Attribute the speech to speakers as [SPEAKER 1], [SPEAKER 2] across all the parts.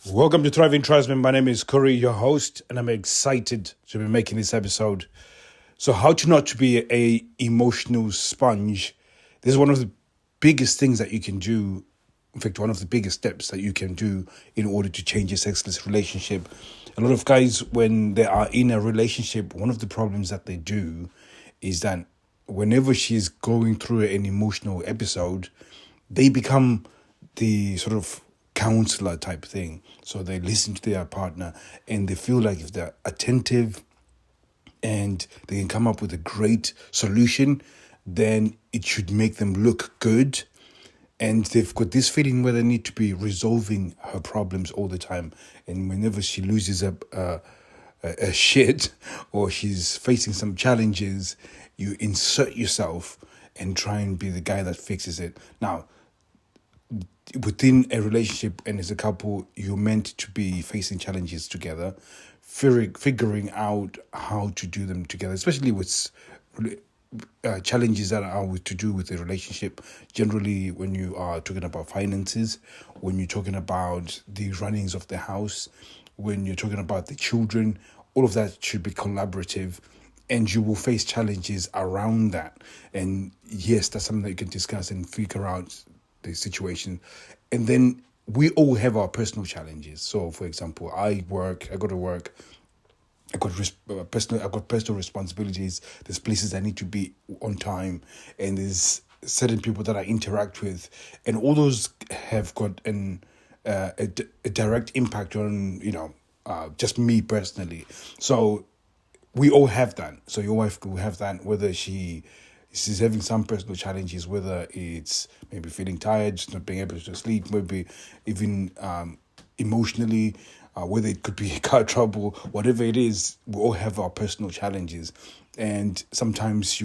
[SPEAKER 1] Welcome to Thriving Tribesmen. My name is Corey, your host, and I'm excited to be making this episode. So, how to not to be a emotional sponge. This is one of the biggest things that you can do. In fact, one of the biggest steps that you can do in order to change a sexless relationship. A lot of guys, when they are in a relationship, one of the problems that they do is that whenever she's going through an emotional episode, they become the sort of counselor type thing. So they listen to their partner and they feel like if they're attentive and they can come up with a great solution, then it should make them look good. And they've got this feeling where they need to be resolving her problems all the time. And whenever she loses a shit or she's facing some challenges, you insert yourself and try and be the guy that fixes it. Now, within a relationship and as a couple, you're meant to be facing challenges together, figuring out how to do them together, especially with challenges that are to do with a relationship. Generally, when you are talking about finances, when you're talking about the runnings of the house, when you're talking about the children, all of that should be collaborative. And you will face challenges around that. And yes, that's something that you can discuss and figure out the situation. And then we all have our personal challenges. So, for example, I go to work, I got personal responsibilities. There's places I need to be on time, and there's certain people that I interact with, and all those have got a direct impact on just me personally. So we all have that. So your wife will have that, whether she's having some personal challenges, whether it's maybe feeling tired, just not being able to sleep, maybe even emotionally, whether it could be car trouble, whatever it is, we all have our personal challenges. And sometimes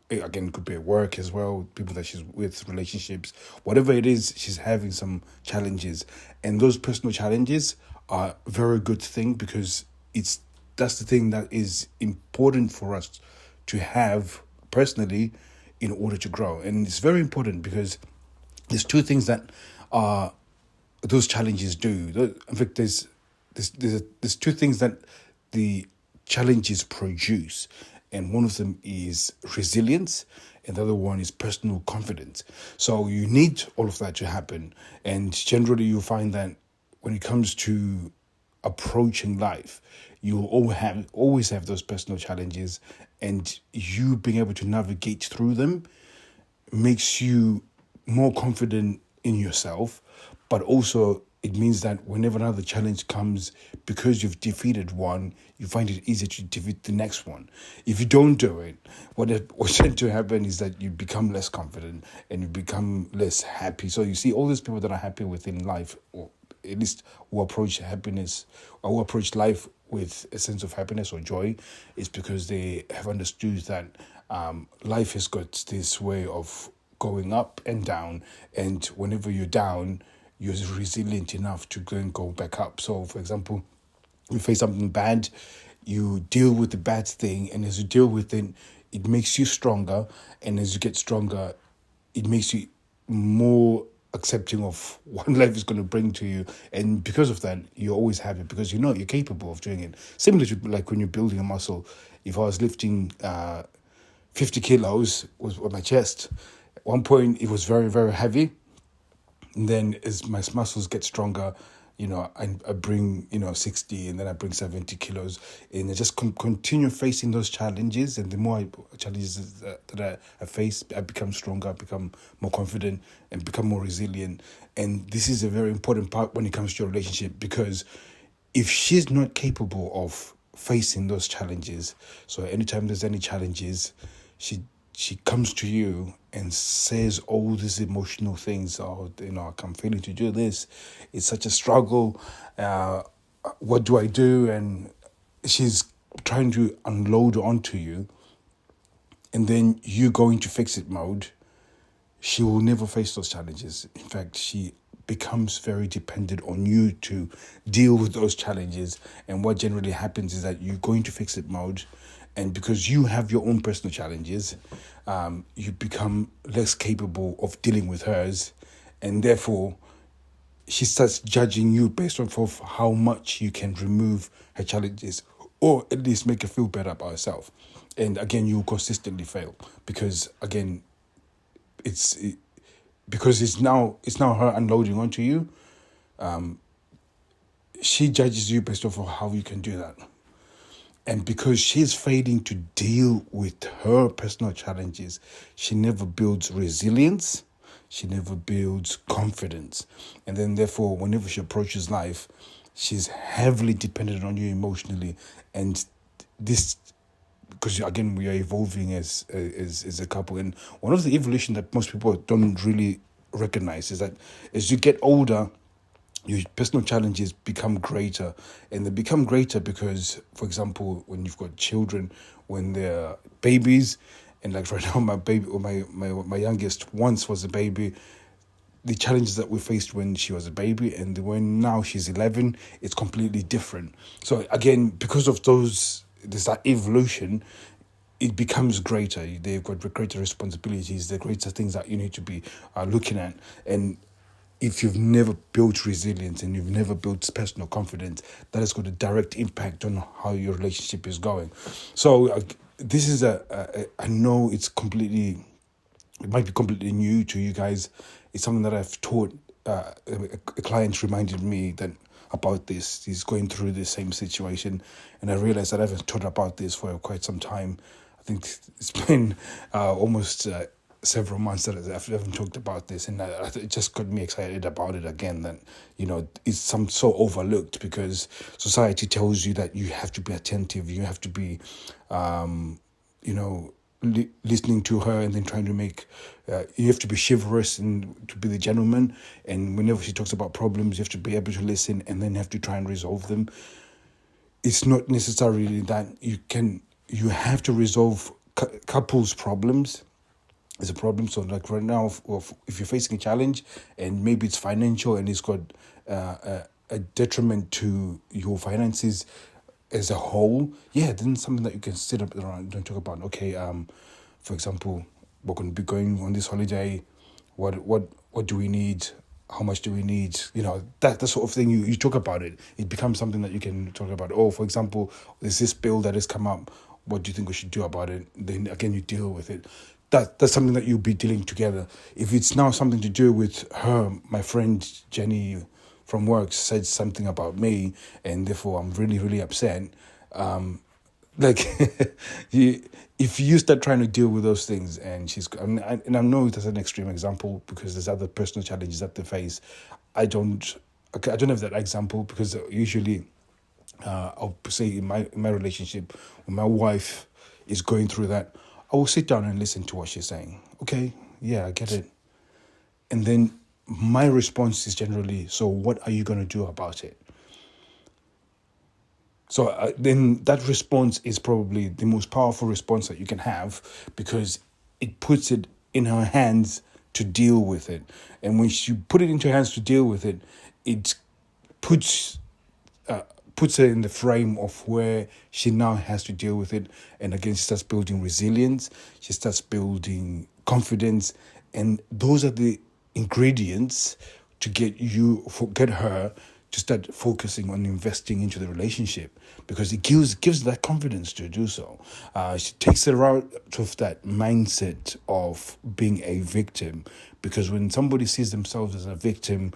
[SPEAKER 1] again, it could be at work as well, people that she's with, relationships, whatever it is, she's having some challenges. And those personal challenges are a very good thing because that's the thing that is important for us to have personally in order to grow. And it's very important because there's two things that those challenges do. In fact, there's two things that the challenges produce, and one of them is resilience and the other one is personal confidence. So you need all of that to happen. And generally you'll find that when it comes to approaching life, you will always have those personal challenges, and you being able to navigate through them makes you more confident in yourself. But also it means that whenever another challenge comes, because you've defeated one, you find it easier to defeat the next one. If you don't do it, what's tend to happen is that you become less confident and you become less happy. So you see all these people that are happy within life, or at least who approach happiness or who approach life with a sense of happiness or joy, is because they have understood that life has got this way of going up and down, and whenever you're down, you're resilient enough to go back up. So, for example, you face something bad, you deal with the bad thing, and as you deal with it, it makes you stronger, and as you get stronger, it makes you more accepting of what life is going to bring to you. And because of that, you're always happy because you know you're capable of doing it. Similar to like when you're building a muscle. If I was lifting 50 kilos was on my chest, at one point it was very, very heavy. And then as my muscles get stronger, I bring, 60, and then I bring 70 kilos, and I just continue facing those challenges. And the more challenges that I face, I become stronger, I become more confident, and become more resilient. And this is a very important part when it comes to your relationship, because if she's not capable of facing those challenges, so anytime there's any challenges, she comes to you and says all these emotional things. I'm failing to do this. It's such a struggle. What do I do? And she's trying to unload onto you. And then you go into fix it mode. She will never face those challenges. In fact, she becomes very dependent on you to deal with those challenges. And what generally happens is that you go into fix it mode, and because you have your own personal challenges, you become less capable of dealing with hers, and therefore she starts judging you based off of how much you can remove her challenges, or at least make her feel better about herself. And again, you consistently fail because again, it's it, because it's now her unloading onto you. She judges you based off of how you can do that. And because she's failing to deal with her personal challenges, she never builds resilience, she never builds confidence. And then, therefore, whenever she approaches life, she's heavily dependent on you emotionally. And this, because again, we are evolving as a couple. And one of the evolution that most people don't really recognize is that as you get older, your personal challenges become greater, and they become greater because, for example, when you've got children, when they're babies, and like right now my baby, or my youngest once was a baby, the challenges that we faced when she was a baby and when now she's 11, it's completely different. So again, because of there's that evolution, it becomes greater. They've got greater responsibilities, the greater things that you need to be looking at. And if you've never built resilience and you've never built personal confidence, that has got a direct impact on how your relationship is going. So this is I know it might be completely new to you guys. It's something that I've taught. A client reminded me that about this. He's going through the same situation, and I realized that I haven't taught about this for quite some time. I think it's been almost several months that I haven't talked about this, and it just got me excited about it again. That it's so overlooked because society tells you that you have to be attentive, you have to be, listening to her, and then trying to make you have to be chivalrous and to be the gentleman. And whenever she talks about problems, you have to be able to listen and then have to try and resolve them. It's not necessarily that you have to resolve couples' problems. It's a problem. So like right now, if you're facing a challenge and maybe it's financial and it's got a detriment to your finances as a whole, then something that you can sit up around and talk about. Okay, for example, we're going to be going on this holiday. What do we need? How much do we need? That sort of thing. You talk about it. It becomes something that you can talk about. Oh, for example, there's this bill that has come up. What do you think we should do about it? Then again, you deal with it. That's something that you'll be dealing together. If it's now something to do with her, my friend Jenny from work said something about me, and therefore I'm really, really upset. If you start trying to deal with those things, and and I know that's an extreme example because there's other personal challenges that they face. I don't have that example because usually, I'll say in my relationship, when my wife is going through that, I will sit down and listen to what she's saying. Okay, yeah, I get it. And then my response is generally, so what are you going to do about it? So then that response is probably the most powerful response that you can have because it puts it in her hands to deal with it. And when you put it into her hands to deal with it, it puts her in the frame of where she now has to deal with it. And again, she starts building resilience. She starts building confidence. And those are the ingredients to get her to start focusing on investing into the relationship because it gives that confidence to do so. She takes her out of that mindset of being a victim because when somebody sees themselves as a victim,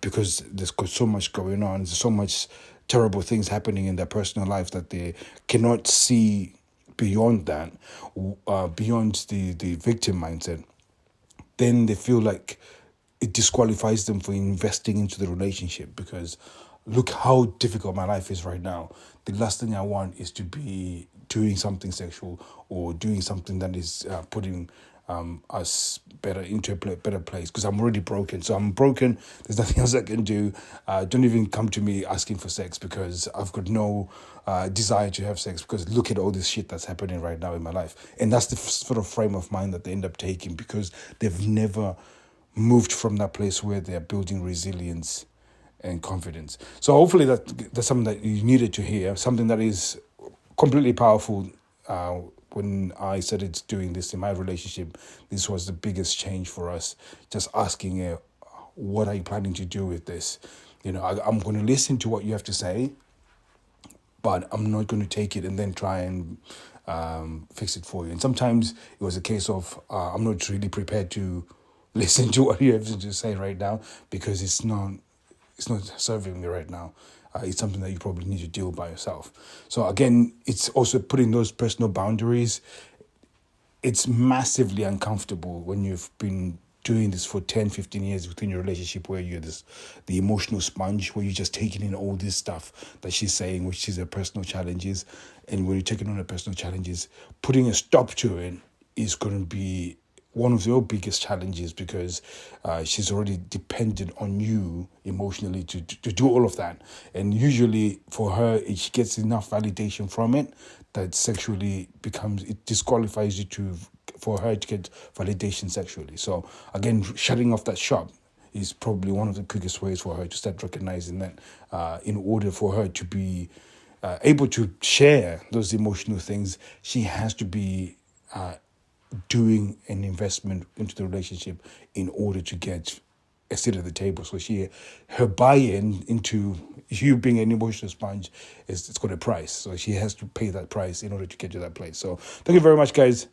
[SPEAKER 1] because there's got so much going on, there's so much terrible things happening in their personal life that they cannot see beyond that, beyond the victim mindset, then they feel like it disqualifies them for investing into the relationship because look how difficult my life is right now. The last thing I want is to be doing something sexual or doing something that is putting us better into a better place because I'm already broken. So I'm broken. There's nothing else I can do. Don't even come to me asking for sex because I've got no desire to have sex because look at all this shit that's happening right now in my life. And that's the sort of frame of mind that they end up taking because they've never moved from that place where they're building resilience and confidence. So hopefully that's something that you needed to hear, something that is completely powerful. When I started doing this in my relationship, this was the biggest change for us. Just asking her, what are you planning to do with this? I'm going to listen to what you have to say, but I'm not going to take it and then try and fix it for you. And sometimes it was a case of I'm not really prepared to listen to what you have to say right now, because it's not serving me right now. It's something that you probably need to deal by yourself. So again, it's also putting those personal boundaries. It's massively uncomfortable when you've been doing this for 10, 15 years within your relationship, where you're the emotional sponge, where you're just taking in all this stuff that she's saying, which is her personal challenges. And when you're taking on her personal challenges, putting a stop to it is going to be one of your biggest challenges, because she's already dependent on you emotionally to do all of that. And usually for her, if she gets enough validation from it, that sexually it disqualifies you for her to get validation sexually. So again, shutting off that shop is probably one of the quickest ways for her to start recognizing that in order for her to be able to share those emotional things, she has to be doing an investment into the relationship in order to get a seat at the table. So her buy-in into you being an emotional sponge it's got a price. So she has to pay that price in order to get to that place. So thank you very much, guys.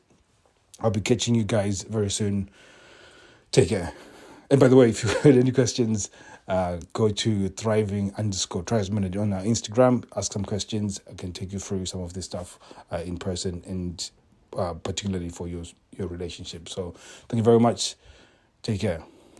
[SPEAKER 1] I'll be catching you guys very soon. Take care. And by the way, if you had any questions, go to thriving_tribesman on our Instagram. Ask some questions. I can take you through some of this stuff in person, and particularly for your relationship. So thank you very much. Take care.